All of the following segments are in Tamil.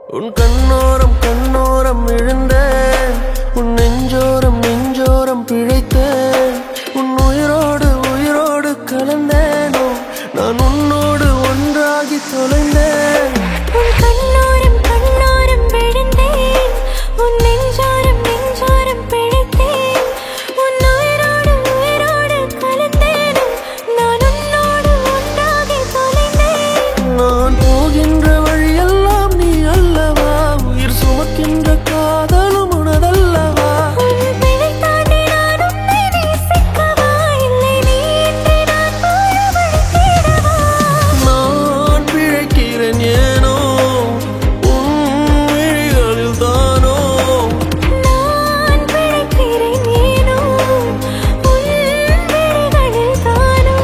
உன் கண்ணோரம் கண்ணோரம் விழுந்தேன், உன் நெஞ்சோரம் நெஞ்சோரம் பிழைத்தேன், உன் உயிரோடு உயிரோடு கலந்தேனோ நான் உன்னோடு ஒன்றாகி தொலைந்தேன். உன் கண்ணோரம் கண்ணோரம் விழுந்தேன், உன் நெஞ்சோரம் நெஞ்சோரம் பிழைத்தேன், உன் உயிரோடு உயிரோடு கலந்தேனோ நான் உன்னோடு ஒன்றாகி தொலைந்தேன். நான் போகின்ற வழியெல்லாம் நீ அல்லவா, உயிர் சுமக்கின்ற காதலும் உனதல்லவா. உன் பிழை தாண்டி நான் உன்னை நேசிக்கவா, இல்லை நீ இன்றி நான் வாழ வழி தேடவா. நான் பிழைக்கிறேன் ஏனோ உன் விழிகளில் தானோ, நான் பிழைக்கிறேன் ஏனோ உன் விழிகளில் தானோ.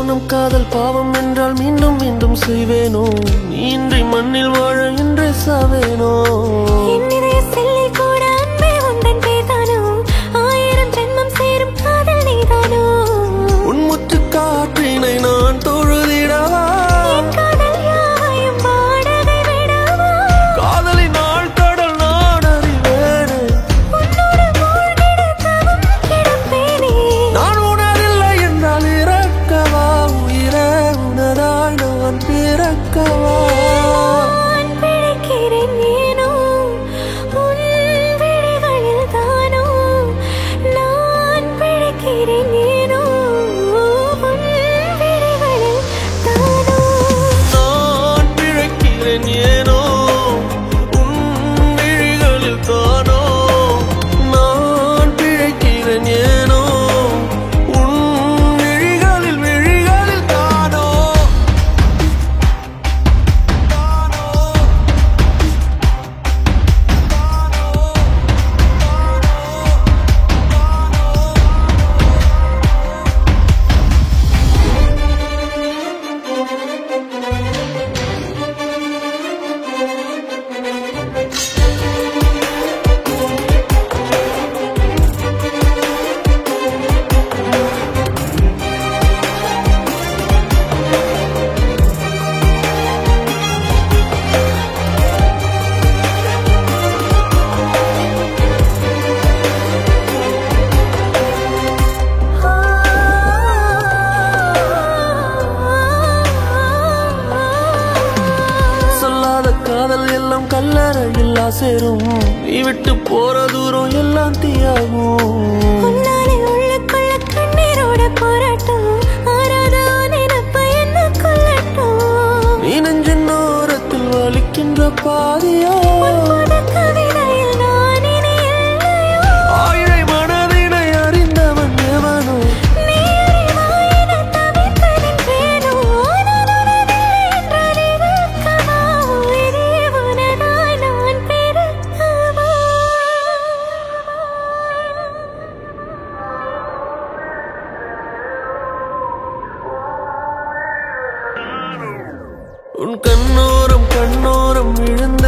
நம் காதல் பாவம் என்றால் மீண்டும் மீண்டும் செய்வேனோ, நீ இன்றி மண்ணில் வாழ இன்றே சாவேனோ. என் இதய செல்லில் கூட அன்பே உந்தன் பேர்தானோ, 1000 ஜென்மம் சேரும் காதல் நீதானோ. உன் முற்று காற்றினை நான் தொழுதிடவா, என் காதல் யாவையும் வாடகை விடவா. காதலின் ஆழ்கடல் நான் அறிவேனே, உன்னோடு மூழ்கிட தவம் கிடப்பேனே. நான் உணரில்லை என்றால் இறக்கவா, உயிரே உனதாய் நான் பிறக்கவா. நான் பிழைக்கிறேன் ஏனோ உன் விழிகளில் தானோ, நான் பிழைக்கிறேன் ஏனோ உன் விழிகளில் தானோ. நான் பிழைக்கிறேன் ஏனோ உன் விழிகளில் தானோ, நான் பிழைக்கிறேன் ஏனோ உன் விழிகளில் தானோ. சொல்லாத காதல் எல்லாம் கல்லறையில் சேரும், நீ விட்டு போற தூரம் எல்லாம் தீயாகும். உன்னாலே உள்ளுக்குள்ள கண்ணீரோட போராட்டம், ஆறாத நினைப்ப என்ன கொல்லட்டும். நீ நெஞ்சின் ஓரத்தில் வலிக்கின்ற பாதியா, உன் கவிதையில் நான் இனி இல்லையோ. ஆயிரை மனதினை அறிந்தவன் எவனோ, நீ அறிவாயின தவிர்த்து நின்றேனோ, நான் உனதில்லை என்றறிவிக்கவா, உயிரே உனதாய் நான் பிறக்கவா. உன் கண்ணோரம் கண்ணோரம் விழுந்த